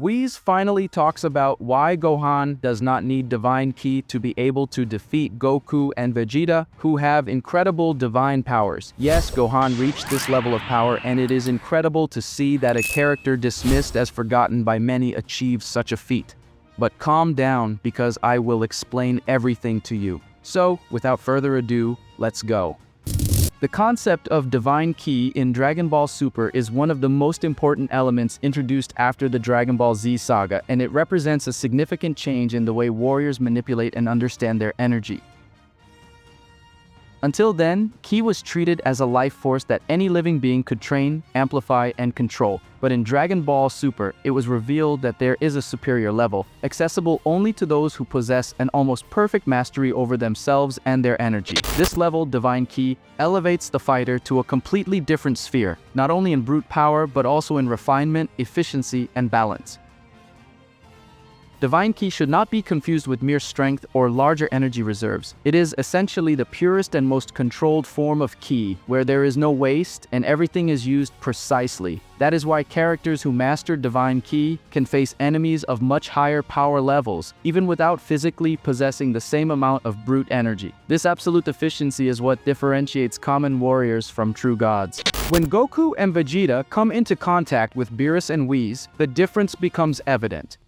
Whis finally talks about why Gohan does not need divine ki to be able to defeat Goku and Vegeta, who have incredible divine powers. Yes, Gohan reached this level of power, and it is incredible to see that a character dismissed as forgotten by many achieves such a feat. But calm down, because I will explain everything to you. So, without further ado, let's go. The concept of divine ki in Dragon Ball Super is one of the most important elements introduced after the Dragon Ball Z saga, and it represents a significant change in the way warriors manipulate and understand their energy. Until then, ki was treated as a life force that any living being could train, amplify, and control. But in Dragon Ball Super, it was revealed that there is a superior level, accessible only to those who possess an almost perfect mastery over themselves and their energy. This level, divine ki, elevates the fighter to a completely different sphere, not only in brute power, but also in refinement, efficiency, and balance. Divine ki should not be confused with mere strength or larger energy reserves. It is essentially the purest and most controlled form of ki, where there is no waste and everything is used precisely. That is why characters who master divine ki can face enemies of much higher power levels, even without physically possessing the same amount of brute energy. This absolute efficiency is what differentiates common warriors from true gods. When Goku and Vegeta come into contact with Beerus and Whis, the difference becomes evident.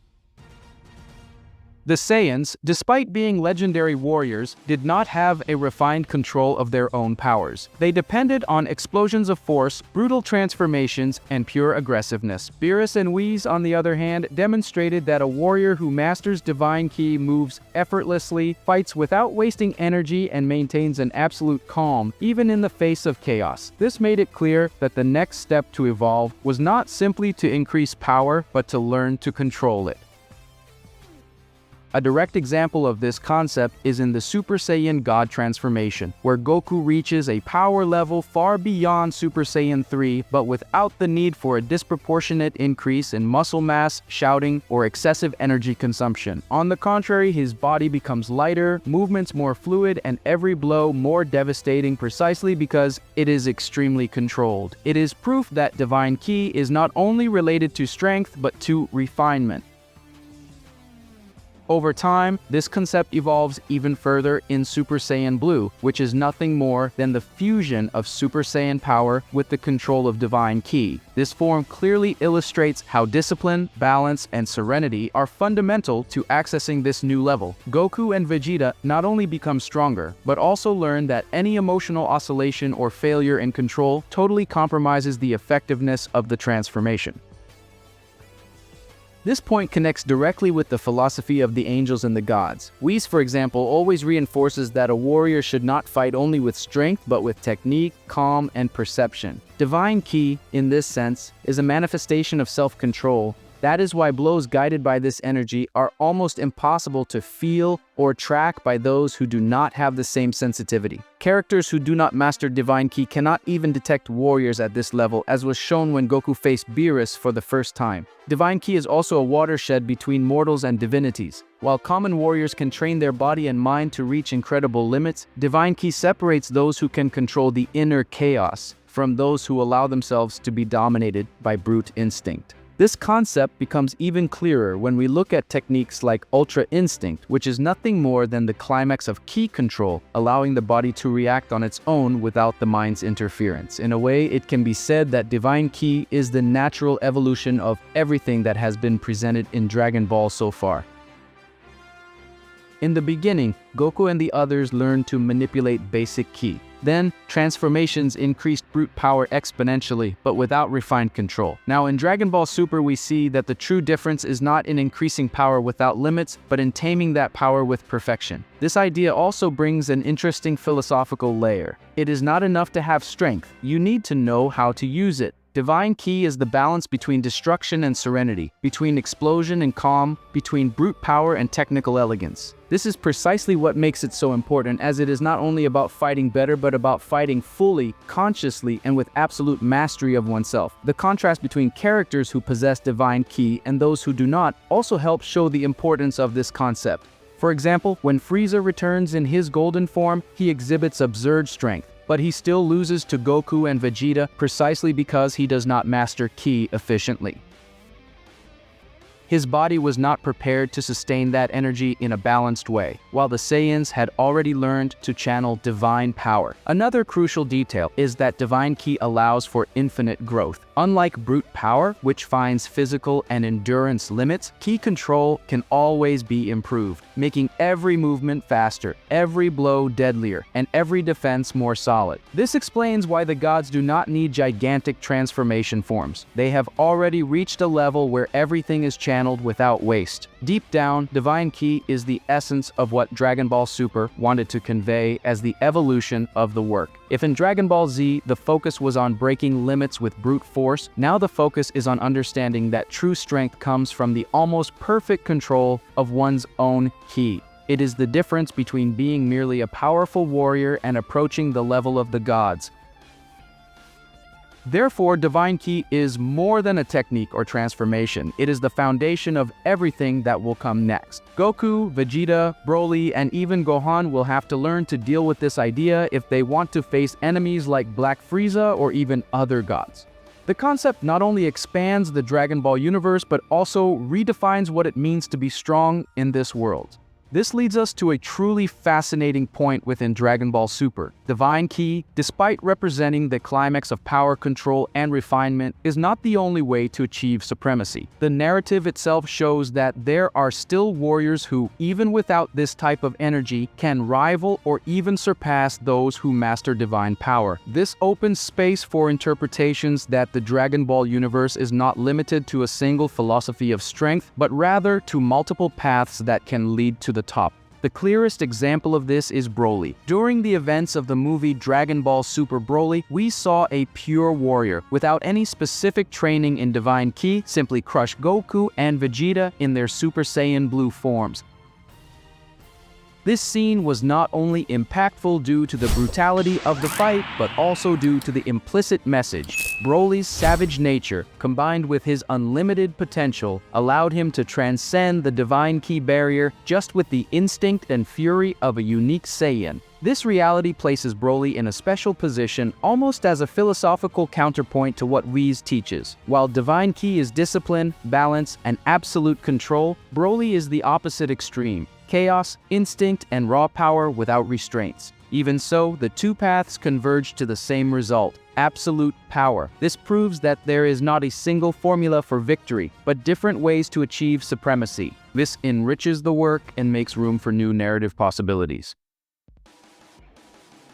The Saiyans, despite being legendary warriors, did not have a refined control of their own powers. They depended on explosions of force, brutal transformations, and pure aggressiveness. Beerus and Whis, on the other hand, demonstrated that a warrior who masters divine ki moves effortlessly, fights without wasting energy, and maintains an absolute calm, even in the face of chaos. This made it clear that the next step to evolve was not simply to increase power, but to learn to control it. A direct example of this concept is in the Super Saiyan God transformation, where Goku reaches a power level far beyond Super Saiyan 3, but without the need for a disproportionate increase in muscle mass, shouting, or excessive energy consumption. On the contrary, his body becomes lighter, movements more fluid, and every blow more devastating precisely because it is extremely controlled. It is proof that divine ki is not only related to strength, but to refinement. Over time, this concept evolves even further in Super Saiyan Blue, which is nothing more than the fusion of Super Saiyan power with the control of divine ki. This form clearly illustrates how discipline, balance, and serenity are fundamental to accessing this new level. Goku and Vegeta not only become stronger, but also learn that any emotional oscillation or failure in control totally compromises the effectiveness of the transformation. This point connects directly with the philosophy of the angels and the gods. Whis, for example, always reinforces that a warrior should not fight only with strength, but with technique, calm, and perception. Divine ki, in this sense, is a manifestation of self-control. That is why blows guided by this energy are almost impossible to feel or track by those who do not have the same sensitivity. Characters who do not master divine ki cannot even detect warriors at this level, as was shown when Goku faced Beerus for the first time. Divine ki is also a watershed between mortals and divinities. While common warriors can train their body and mind to reach incredible limits, divine ki separates those who can control the inner chaos from those who allow themselves to be dominated by brute instinct. This concept becomes even clearer when we look at techniques like Ultra Instinct, which is nothing more than the climax of ki control, allowing the body to react on its own without the mind's interference. In a way, it can be said that divine ki is the natural evolution of everything that has been presented in Dragon Ball so far. In the beginning, Goku and the others learned to manipulate basic ki. Then, transformations increased brute power exponentially, but without refined control. Now, in Dragon Ball Super, we see that the true difference is not in increasing power without limits, but in taming that power with perfection. This idea also brings an interesting philosophical layer. It is not enough to have strength, you need to know how to use it. Divine ki is the balance between destruction and serenity, between explosion and calm, between brute power and technical elegance. This is precisely what makes it so important, as it is not only about fighting better, but about fighting fully, consciously, and with absolute mastery of oneself. The contrast between characters who possess divine ki and those who do not also helps show the importance of this concept. For example, when Frieza returns in his golden form, he exhibits absurd strength. But he still loses to Goku and Vegeta precisely because he does not master ki efficiently. His body was not prepared to sustain that energy in a balanced way, while the Saiyans had already learned to channel divine power. Another crucial detail is that divine ki allows for infinite growth. Unlike brute power, which finds physical and endurance limits, ki control can always be improved, making every movement faster, every blow deadlier, and every defense more solid. This explains why the gods do not need gigantic transformation forms. They have already reached a level where everything is channeled without waste. Deep down, divine ki is the essence of what Dragon Ball Super wanted to convey as the evolution of the work. If in Dragon Ball Z the focus was on breaking limits with brute force, now the focus is on understanding that true strength comes from the almost perfect control of one's own ki. It is the difference between being merely a powerful warrior and approaching the level of the gods. Therefore, divine ki is more than a technique or transformation. It is the foundation of everything that will come next. Goku, Vegeta, Broly, and even Gohan will have to learn to deal with this idea if they want to face enemies like Black Frieza or even other gods. The concept not only expands the Dragon Ball universe, but also redefines what it means to be strong in this world. This leads us to a truly fascinating point within Dragon Ball Super. Divine Ki, despite representing the climax of power control and refinement, is not the only way to achieve supremacy. The narrative itself shows that there are still warriors who, even without this type of energy, can rival or even surpass those who master divine power. This opens space for interpretations that the Dragon Ball universe is not limited to a single philosophy of strength, but rather to multiple paths that can lead to the top. The clearest example of this is Broly. During the events of the movie Dragon Ball Super Broly, we saw a pure warrior, without any specific training in divine ki, simply crush Goku and Vegeta in their Super Saiyan Blue forms. This scene was not only impactful due to the brutality of the fight, but also due to the implicit message. Broly's savage nature, combined with his unlimited potential, allowed him to transcend the divine ki barrier just with the instinct and fury of a unique Saiyan. This reality places Broly in a special position, almost as a philosophical counterpoint to what Whis teaches. While divine ki is discipline, balance, and absolute control, Broly is the opposite extreme: chaos, instinct, and raw power without restraints. Even so, the two paths converge to the same result: absolute power. This proves that there is not a single formula for victory, but different ways to achieve supremacy. This enriches the work and makes room for new narrative possibilities.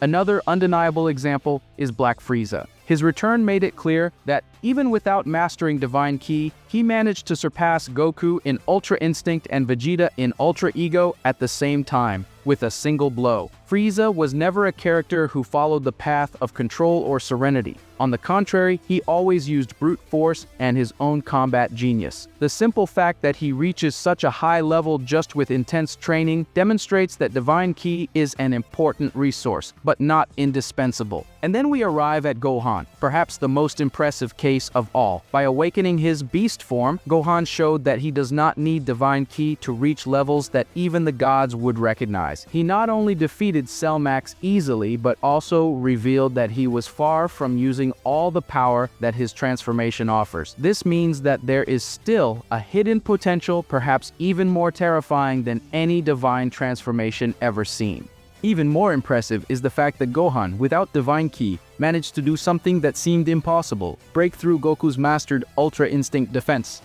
Another undeniable example is Black Frieza. His return made it clear that even without mastering divine ki, he managed to surpass Goku in Ultra Instinct and Vegeta in Ultra Ego at the same time, with a single blow. Frieza was never a character who followed the path of control or serenity. On the contrary, he always used brute force and his own combat genius. The simple fact that he reaches such a high level just with intense training demonstrates that divine ki is an important resource, but not indispensable. And then we arrive at Gohan, perhaps the most impressive case of all. By awakening his beast form, Gohan showed that he does not need divine ki to reach levels that even the gods would recognize. He not only defeated Cell Max easily, but also revealed that he was far from using all the power that his transformation offers. This means that there is still a hidden potential, perhaps even more terrifying than any divine transformation ever seen. Even more impressive is the fact that Gohan, without divine ki, managed to do something that seemed impossible: break through Goku's mastered Ultra Instinct defense.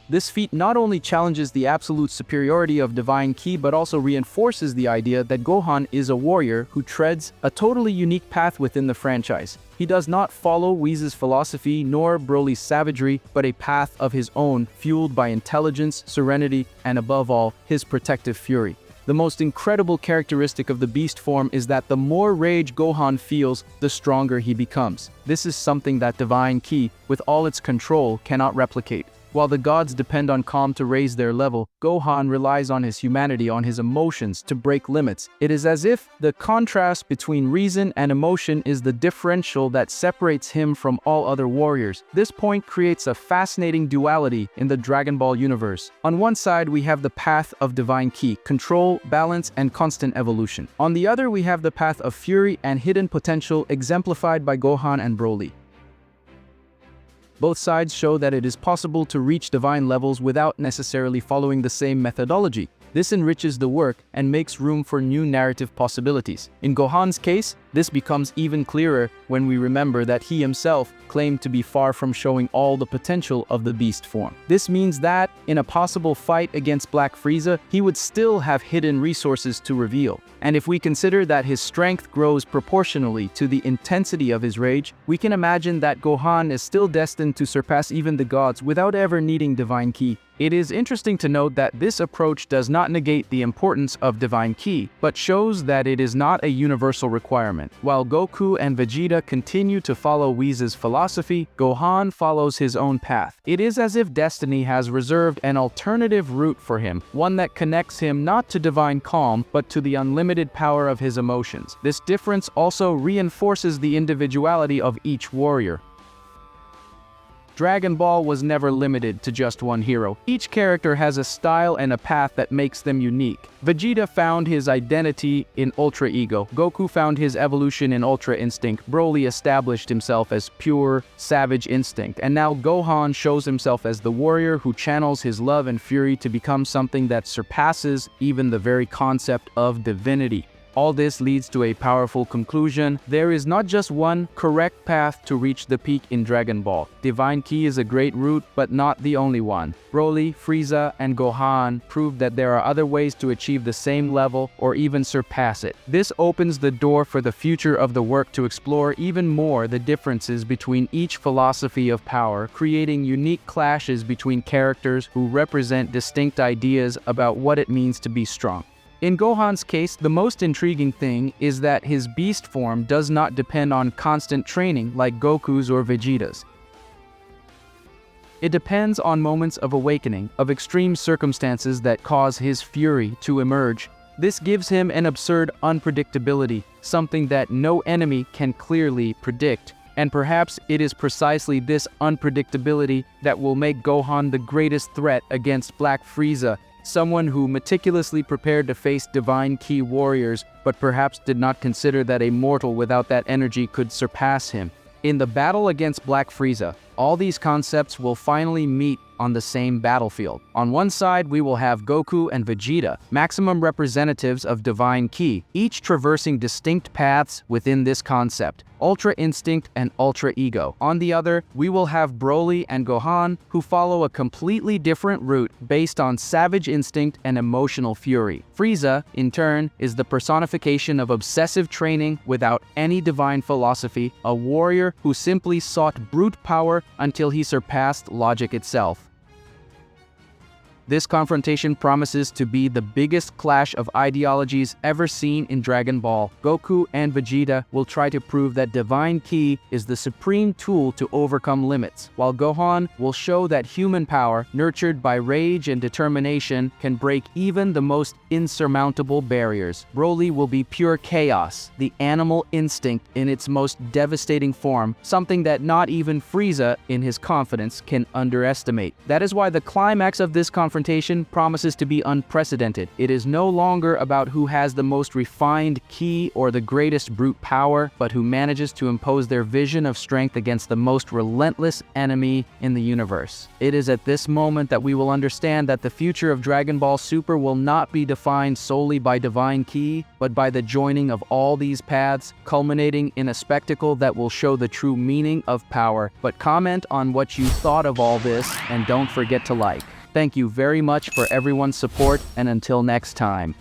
This feat not only challenges the absolute superiority of divine ki, but also reinforces the idea that Gohan is a warrior who treads a totally unique path within the franchise. He does not follow Whis' philosophy nor Broly's savagery, but a path of his own, fueled by intelligence, serenity, and above all, his protective fury. The most incredible characteristic of the beast form is that the more rage Gohan feels, the stronger he becomes. This is something that divine ki, with all its control, cannot replicate. While the gods depend on calm to raise their level, Gohan relies on his humanity, on his emotions, to break limits. It is as if the contrast between reason and emotion is the differential that separates him from all other warriors. This point creates a fascinating duality in the Dragon Ball universe. On one side, we have the path of divine ki, control, balance, and constant evolution. On the other, we have the path of fury and hidden potential, exemplified by Gohan and Broly. Both sides show that it is possible to reach divine levels without necessarily following the same methodology. This enriches the work and makes room for new narrative possibilities. In Gohan's case, this becomes even clearer when we remember that he himself claimed to be far from showing all the potential of the beast form. This means that, in a possible fight against Black Frieza, he would still have hidden resources to reveal. And if we consider that his strength grows proportionally to the intensity of his rage, we can imagine that Gohan is still destined to surpass even the gods without ever needing Divine Ki. It is interesting to note that this approach does not negate the importance of Divine Ki, but shows that it is not a universal requirement. While Goku and Vegeta continue to follow Whis' philosophy, Gohan follows his own path. It is as if destiny has reserved an alternative route for him, one that connects him not to divine calm, but to the unlimited power of his emotions. This difference also reinforces the individuality of each warrior. Dragon Ball was never limited to just one hero. Each character has a style and a path that makes them unique. Vegeta found his identity in Ultra Ego. Goku found his evolution in Ultra Instinct. Broly established himself as pure, savage instinct. And now Gohan shows himself as the warrior who channels his love and fury to become something that surpasses even the very concept of divinity. All this leads to a powerful conclusion. There is not just one correct path to reach the peak in Dragon Ball. Divine Ki is a great route, but not the only one. Broly, Frieza, and Gohan proved that there are other ways to achieve the same level or even surpass it. This opens the door for the future of the work to explore even more the differences between each philosophy of power, creating unique clashes between characters who represent distinct ideas about what it means to be strong. In Gohan's case, the most intriguing thing is that his beast form does not depend on constant training like Goku's or Vegeta's. It depends on moments of awakening, of extreme circumstances that cause his fury to emerge. This gives him an absurd unpredictability, something that no enemy can clearly predict. And perhaps it is precisely this unpredictability that will make Gohan the greatest threat against Black Frieza, someone who meticulously prepared to face Divine Ki warriors, but perhaps did not consider that a mortal without that energy could surpass him. In the battle against Black Frieza, all these concepts will finally meet on the same battlefield. On one side, we will have Goku and Vegeta, maximum representatives of Divine Ki, each traversing distinct paths within this concept, Ultra Instinct and Ultra Ego. On the other, we will have Broly and Gohan, who follow a completely different route based on savage instinct and emotional fury. Frieza, in turn, is the personification of obsessive training without any divine philosophy, a warrior who simply sought brute power until he surpassed logic itself. This confrontation promises to be the biggest clash of ideologies ever seen in Dragon Ball. Goku and Vegeta will try to prove that Divine Ki is the supreme tool to overcome limits, while Gohan will show that human power, nurtured by rage and determination, can break even the most insurmountable barriers. Broly will be pure chaos, the animal instinct in its most devastating form, something that not even Frieza, in his confidence, can underestimate. That is why the climax of this confrontation promises to be unprecedented. It is no longer about who has the most refined ki or the greatest brute power, but who manages to impose their vision of strength against the most relentless enemy in the universe. It is at this moment that we will understand that the future of Dragon Ball Super will not be defined solely by Divine Ki, but by the joining of all these paths, culminating in a spectacle that will show the true meaning of power. But comment on what you thought of all this, and don't forget to like. Thank you very much for everyone's support, and until next time.